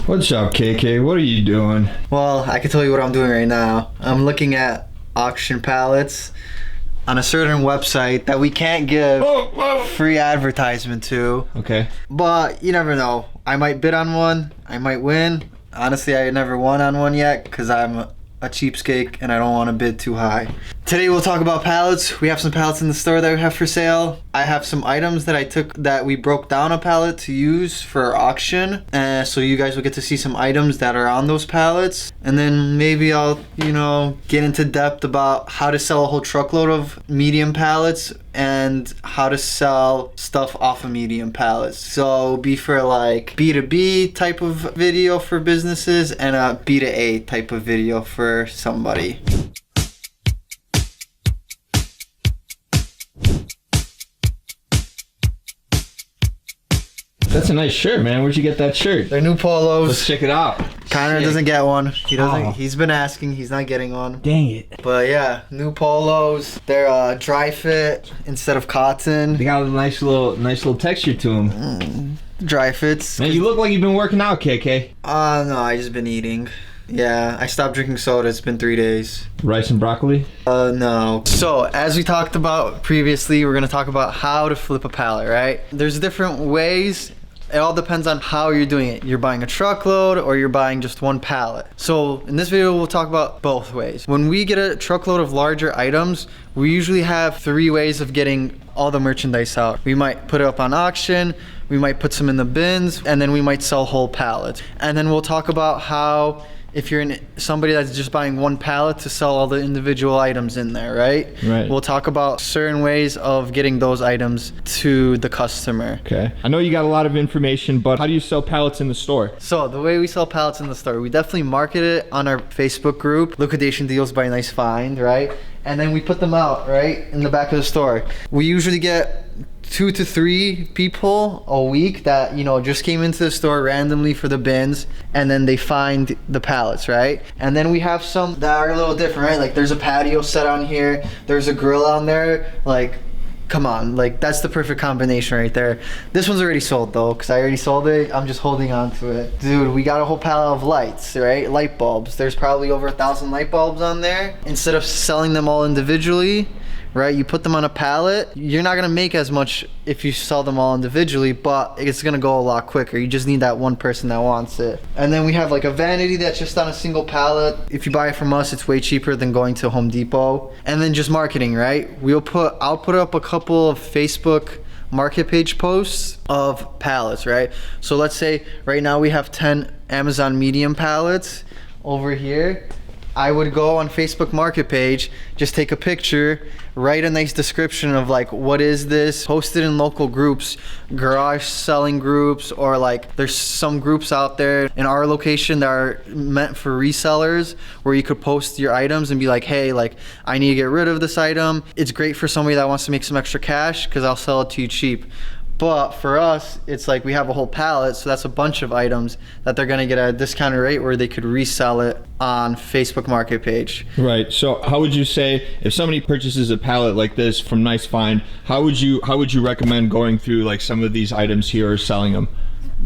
What's up, KK? What are you doing? Well, I can tell you what I'm doing right now. I'm looking at auction pallets on a certain website that we can't give free advertisement to. Okay. But you never know. I might bid on one. I might win. Honestly, I never won on one yet because I'm a cheapskate and I don't want to bid too high. Today we'll talk about pallets. We have some pallets in the store that we have for sale. I have some items that I took that we broke down a pallet to use for our auction. So you guys will get to see some items that are on those pallets. And then maybe I'll, get into depth about how to sell a whole truckload of medium pallets and how to sell stuff off of medium pallets. So it'll be for like B2B type of video for businesses and a B2A type of video for somebody. That's a nice shirt, man. Where'd you get that shirt? They're new polos. Let's check it out. Connor doesn't get one. He doesn't. He's been asking. He's not getting one. Dang it. But yeah, new polos. They're dry fit instead of cotton. They got a nice little texture to them. Dry fits. Man, you look like you've been working out, KK. No, I just been eating. Yeah, I stopped drinking soda. It's been 3 days. Rice and broccoli? No. So, as we talked about previously, we're going to talk about how to flip a pallet, right? There's different ways. It all depends on how you're doing it. You're buying a truckload or you're buying just one pallet. So in this video, we'll talk about both ways. When we get a truckload of larger items, we usually have 3 ways of getting all the merchandise out. We might put it up on auction, we might put some in the bins, and then we might sell whole pallets. And then we'll talk about how, if you're somebody that's just buying one pallet, to sell all the individual items in there, right? Right. We'll talk about certain ways of getting those items to the customer. Okay. I know you got a lot of information, but how do you sell pallets in the store? So the way we sell pallets in the store, we definitely market it on our Facebook group, Liquidation Deals by Nice Find, right? And then we put them out, right, in the back of the store. We usually get 2 to 3 people a week that just came into the store randomly for the bins, and then they find the pallets, right? And then we have some that are a little different, right? Like there's a patio set on here, there's a grill on there. Like, come on, like that's the perfect combination right there. This one's already sold though, because I already sold it. I'm just holding on to it. Dude, we got a whole pallet of lights, right? Light bulbs. There's probably over 1,000 light bulbs on there. Instead of selling them all individually, right, you put them on a pallet, you're not gonna make as much if you sell them all individually, but it's gonna go a lot quicker. You just need that one person that wants it. And then we have like a vanity that's just on a single pallet. If you buy it from us, it's way cheaper than going to Home Depot. And then just marketing, right? I'll put up a couple of Facebook market page posts of pallets, right? So let's say right now we have 10 Amazon medium pallets over here. I would go on Facebook market page, just take a picture, write a nice description of like, what is this? Post it in local groups, garage selling groups, or like there's some groups out there in our location that are meant for resellers where you could post your items and be like, hey, like I need to get rid of this item. It's great for somebody that wants to make some extra cash because I'll sell it to you cheap. But for us, it's like we have a whole pallet, so that's a bunch of items that they're gonna get at a discounted rate where they could resell it on Facebook market page. Right. So how would you say if somebody purchases a pallet like this from Nice Find, how would you recommend going through like some of these items here or selling them?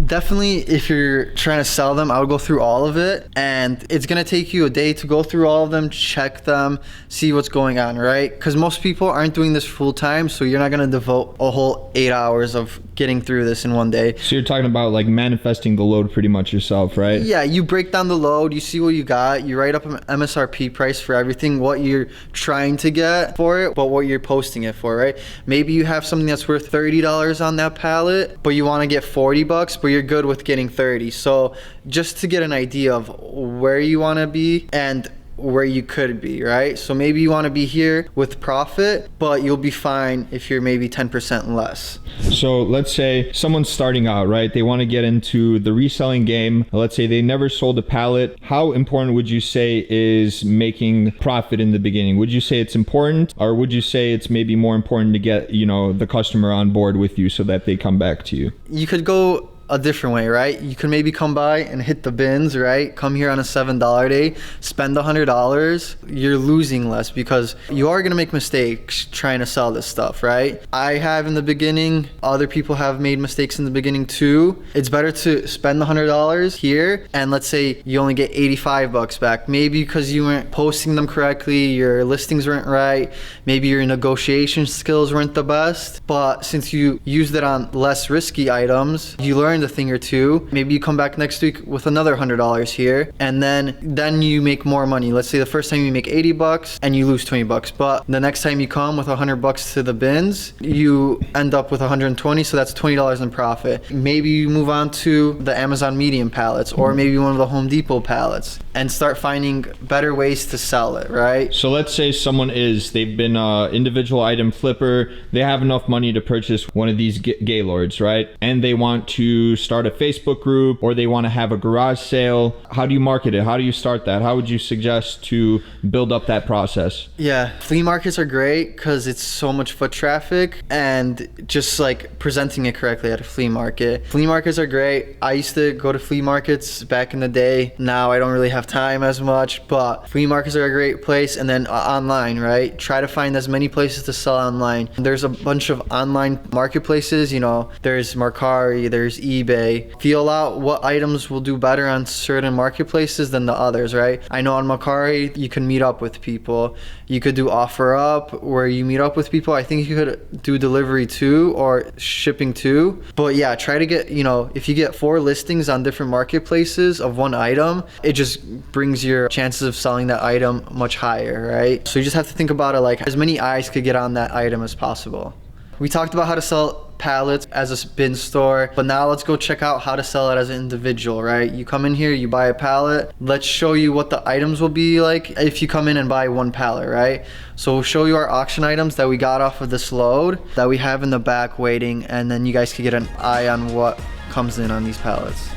Definitely, if you're trying to sell them, I would go through all of it, and it's gonna take you a day to go through all of them, check them, see what's going on, right? Because most people aren't doing this full time, so you're not gonna devote a whole 8 hours of getting through this in one day. So you're talking about like manifesting the load pretty much yourself, right? Yeah, you break down the load, you see what you got, you write up an MSRP price for everything, what you're trying to get for it, but what you're posting it for, right? Maybe you have something that's worth $30 on that pallet, but you wanna get $40, but you're good with getting 30. So just to get an idea of where you want to be and where you could be, right? So maybe you want to be here with profit, but you'll be fine if you're maybe 10% less. So let's say someone's starting out, right? They want to get into the reselling game. Let's say they never sold a pallet. How important would you say is making profit in the beginning? Would you say it's important, or would you say it's maybe more important to get, the customer on board with you so that they come back to you? You could go a different way, right? You can maybe come by and hit the bins, right? Come here on a $7 day, spend $100. You're losing less because you are gonna make mistakes trying to sell this stuff, right? I have in the beginning, other people have made mistakes in the beginning too. It's better to spend the $100 here, and let's say you only get 85 bucks back. Maybe because you weren't posting them correctly, your listings weren't right, maybe your negotiation skills weren't the best, but since you used it on less risky items, you learned a thing or two. Maybe you come back next week with another $100 here, and then you make more money. Let's say the first time you make 80 bucks and you lose 20 bucks, but the next time you come with 100 bucks to the bins, you end up with 120, so that's $20 in profit. Maybe you move on to the Amazon medium pallets, or maybe one of the Home Depot pallets, and start finding better ways to sell it, right? So let's say they've been an individual item flipper, they have enough money to purchase one of these Gaylords, right? And they want to start a Facebook group, or they want to have a garage sale. How do you market it? How do you start that? How would you suggest to build up that process? Yeah, flea markets are great because it's so much foot traffic, and just like presenting it correctly at a flea market. Flea markets are great. I used to go to flea markets back in the day. Now I don't really have time as much, but flea markets are a great place. And then online, right? Try to find as many places to sell online. There's a bunch of online marketplaces, you know, there's Mercari, there's eBay. Feel out what items will do better on certain marketplaces than the others, right? I know on Mercari, you can meet up with people. You could do OfferUp where you meet up with people. I think you could do delivery too, or shipping too. But yeah, try to get, you know, if you get 4 listings on different marketplaces of one item, it just brings your chances of selling that item much higher, right? So you just have to think about it like as many eyes could get on that item as possible. We talked about how to sell pallets as a bin store, but now let's go check out how to sell it as an individual, right? You come in here, you buy a pallet. Let's show you what the items will be like if you come in and buy one pallet, right? So we'll show you our auction items that we got off of this load that we have in the back waiting, and then you guys can get an eye on what comes in on these pallets.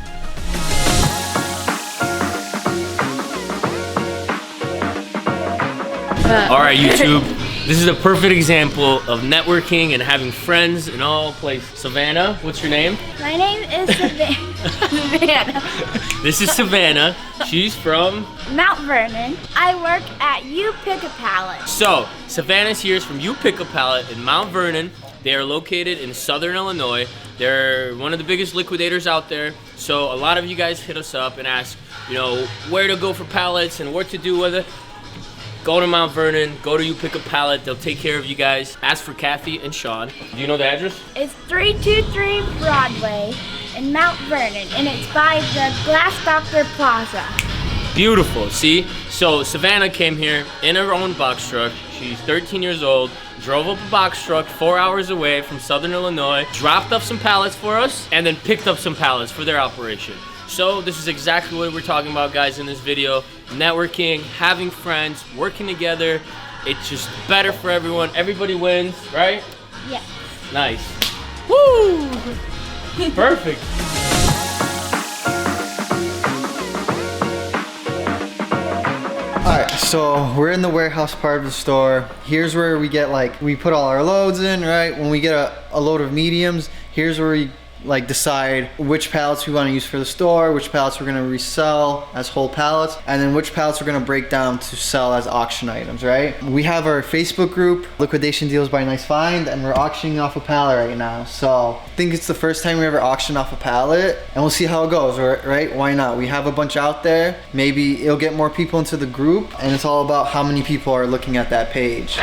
All right, YouTube. This is a perfect example of networking and having friends in all places. Savannah, what's your name? My name is Savannah. This is Savannah. She's from Mount Vernon. I work at You Pick a Pallet. So, Savannah's here is from You Pick a Pallet in Mount Vernon. They are located in Southern Illinois. They're one of the biggest liquidators out there. So a lot of you guys hit us up and ask, you know, where to go for pallets and what to do with it. Go to Mount Vernon, go to You Pick a Pallet, they'll take care of you guys. Ask for Kathy and Sean. Do you know the address? It's 323 Broadway in Mount Vernon, and it's by the Glass Doctor Plaza. Beautiful, see? So Savannah came here in her own box truck. She's 13 years old, drove up a box truck 4 hours away from Southern Illinois, dropped off some pallets for us, and then picked up some pallets for their operation. So this is exactly what we're talking about, guys, in this video. Networking, having friends, working together. It's just better for everyone. Everybody wins, right? Yes. Nice. Woo! Perfect. Alright, so we're in the warehouse part of the store. Here's where we get we put all our loads in, right? When we get a load of mediums, here's where we decide which pallets we want to use for the store, which pallets we're going to resell as whole pallets, and then which pallets we're going to break down to sell as auction items, right? We have our Facebook group, Liquidation Deals by Nice Find, and we're auctioning off a pallet right now. So I think it's the first time we ever auction off a pallet, and we'll see how it goes, right? Why not? We have a bunch out there. Maybe it'll get more people into the group, and it's all about how many people are looking at that page.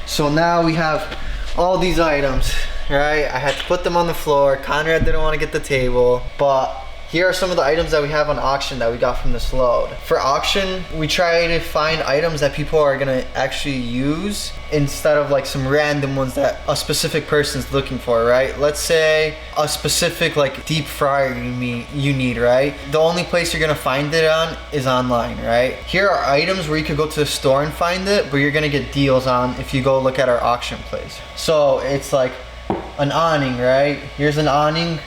So now we have all these items. Right, I had to put them on the floor. Conrad didn't want to get the table, but here are some of the items that we have on auction that we got from this load. For auction, we try to find items that people are gonna actually use instead of some random ones that a specific person's looking for, right? Let's say a specific deep fryer you need, right? The only place you're gonna find it on is online, right? Here are items where you could go to the store and find it, but you're gonna get deals on if you go look at our auction place. So it's an awning, right? Here's an awning.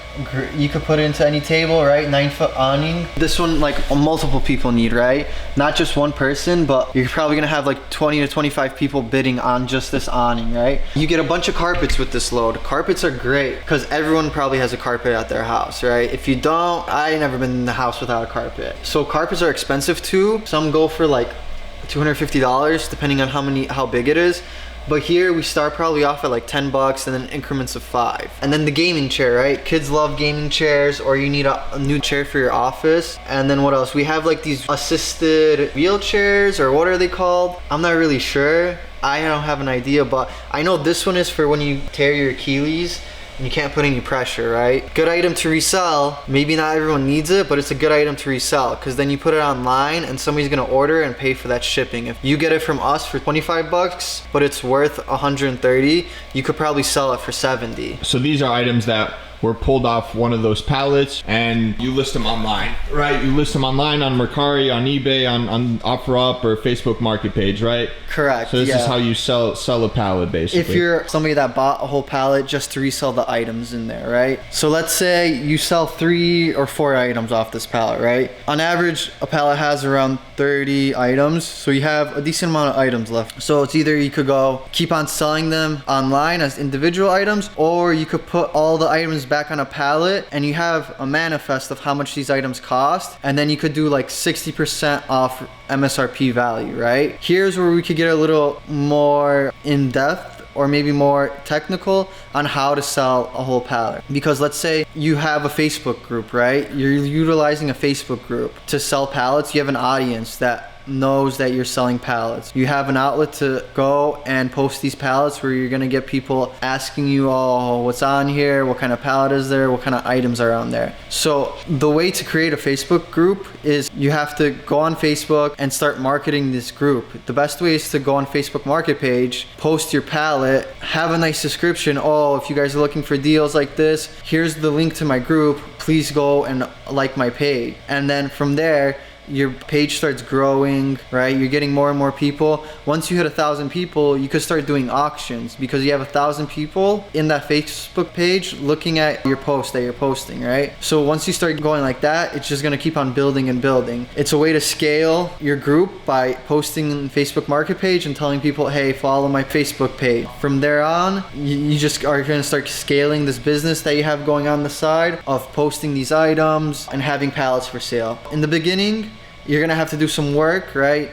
You could put it into any table, right? 9-foot awning. This one, like, multiple people need, right? Not just one person, but you're probably gonna have like 20 to 25 people bidding on just this awning, right? You get a bunch of carpets with this load. Carpets are great because everyone probably has a carpet at their house, right? If you don't, I ain't never been in the house without a carpet. So carpets are expensive too. Some go for like $250 depending on how big it is. But here we start probably off at like 10 bucks and then increments of 5. And then the gaming chair, right? Kids love gaming chairs, or you need a new chair for your office. And then what else? We have like these assisted wheelchairs, or what are they called? I'm not really sure. I don't have an idea, but I know this one is for when you tear your Achilles and you can't put any pressure, right? Good item to resell. Maybe not everyone needs it, but it's a good item to resell because then you put it online and somebody's gonna order and pay for that shipping. If you get it from us for 25 bucks, but it's worth 130, you could probably sell it for 70. So these are items that were pulled off one of those pallets and you list them online, right? You list them online on Mercari, on eBay, on OfferUp or Facebook Market page, right? Correct. So this is how you sell a pallet, basically. If you're somebody that bought a whole pallet just to resell the items in there, right? So let's say you sell 3 or 4 items off this pallet, right? On average, a pallet has around 30 items, so you have a decent amount of items left. So it's either you could go keep on selling them online as individual items, or you could put all the items back on a pallet and you have a manifest of how much these items cost, and then you could do like 60% off MSRP value, right? Here's where we could get a little more in depth or maybe more technical on how to sell a whole pallet. Because let's say you have a Facebook group, right? You're utilizing a Facebook group to sell pallets. You have an audience that knows that you're selling pallets. You have an outlet to go and post these pallets where you're gonna get people asking you, oh, what's on here? What kind of pallet is there? What kind of items are on there? So the way to create a Facebook group is you have to go on Facebook and start marketing this group. The best way is to go on Facebook Market page, post your pallet, have a nice description. Oh, if you guys are looking for deals like this, here's the link to my group. Please go and like my page. And then from there, your page starts growing, right? You're getting more and more people. Once you hit 1,000 people, you could start doing auctions because you have 1,000 people in that Facebook page looking at your post that you're posting, right? So once you start going like that, it's just gonna keep on building and building. It's a way to scale your group by posting in Facebook Market page and telling people, hey, follow my Facebook page. From there on, you just are gonna start scaling this business that you have going on the side of posting these items and having pallets for sale. In the beginning, you're gonna have to do some work, right?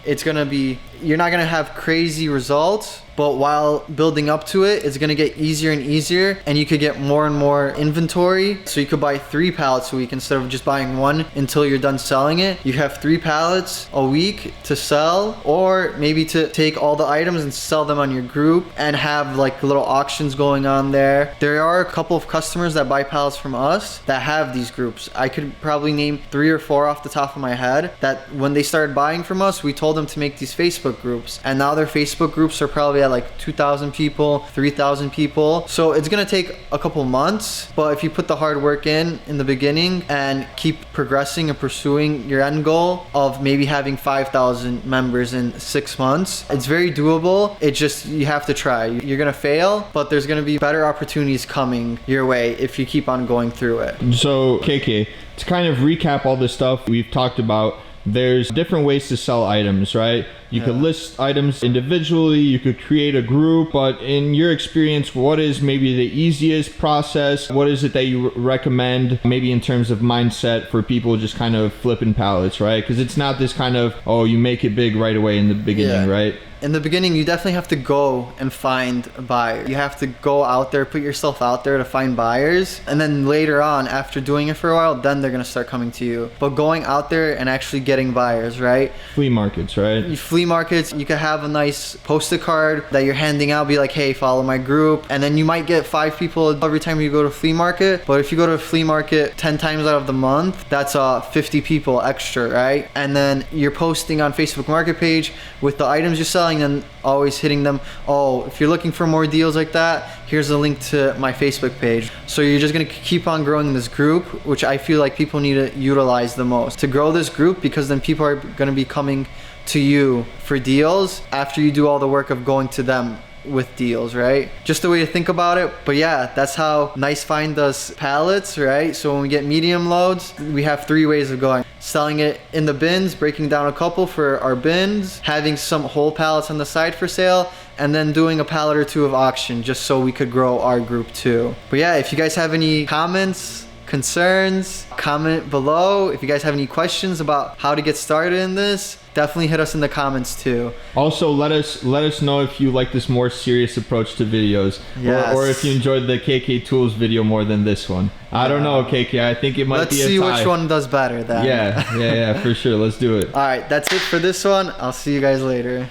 You're not gonna have crazy results, but while building up to it, it's gonna get easier and easier, and you could get more and more inventory. So you could buy 3 pallets a week instead of just buying 1 until you're done selling it. You have 3 pallets a week to sell, or maybe to take all the items and sell them on your group and have like little auctions going on there. There are a couple of customers that buy pallets from us that have these groups. I could probably name 3 or 4 off the top of my head that when they started buying from us, we told them to make these Facebook groups, and now their Facebook groups are probably at like 2,000 people, 3,000 people. So it's gonna take a couple months, but if you put the hard work in the beginning and keep progressing and pursuing your end goal of maybe having 5,000 members in 6 months, it's very doable. It's just, you have to try. You're gonna fail, but there's gonna be better opportunities coming your way if you keep on going through it. So KK, to kind of recap all this stuff we've talked about, there's different ways to sell items, right? You could list items individually, you could create a group, but in your experience, what is maybe the easiest process? What is it that you recommend, maybe in terms of mindset for people just kind of flipping pallets, right? Because it's not this kind of, oh, you make it big right away in the beginning, right? In the beginning, you definitely have to go and find a buyer. You have to go out there, put yourself out there to find buyers. And then later on, after doing it for a while, then they're gonna start coming to you. But going out there and actually getting buyers, right? Flea markets, right? Flea markets, you could have a nice post-it card that you're handing out, be like, hey, follow my group. And then you might get 5 people every time you go to a flea market. But if you go to a flea market 10 times out of the month, that's 50 people extra, right? And then you're posting on Facebook Market page with the items you're selling, and always hitting them, oh, if you're looking for more deals like that, here's a link to my Facebook page. So you're just gonna keep on growing this group, which I feel like people need to utilize the most to grow this group, because then people are gonna be coming to you for deals after you do all the work of going to them with deals, right? Just the way to think about it. But yeah, that's how Nice Find does pallets, right? So when we get medium loads, we have 3 ways of going. Selling it in the bins, breaking down a couple for our bins, having some whole pallets on the side for sale, and then doing a pallet or 2 of auction just so we could grow our group too. But yeah, if you guys have any comments, concerns, comment below. If you guys have any questions about how to get started in this, definitely hit us in the comments too. Also, let us know if you like this more serious approach to videos, Yes. or if you enjoyed the KK Tools video more than this one. I don't know, KK. I think it might Let's be a tie. see which one does better then. Yeah, for sure. Let's do it. All right, that's it for this one. I'll see you guys later.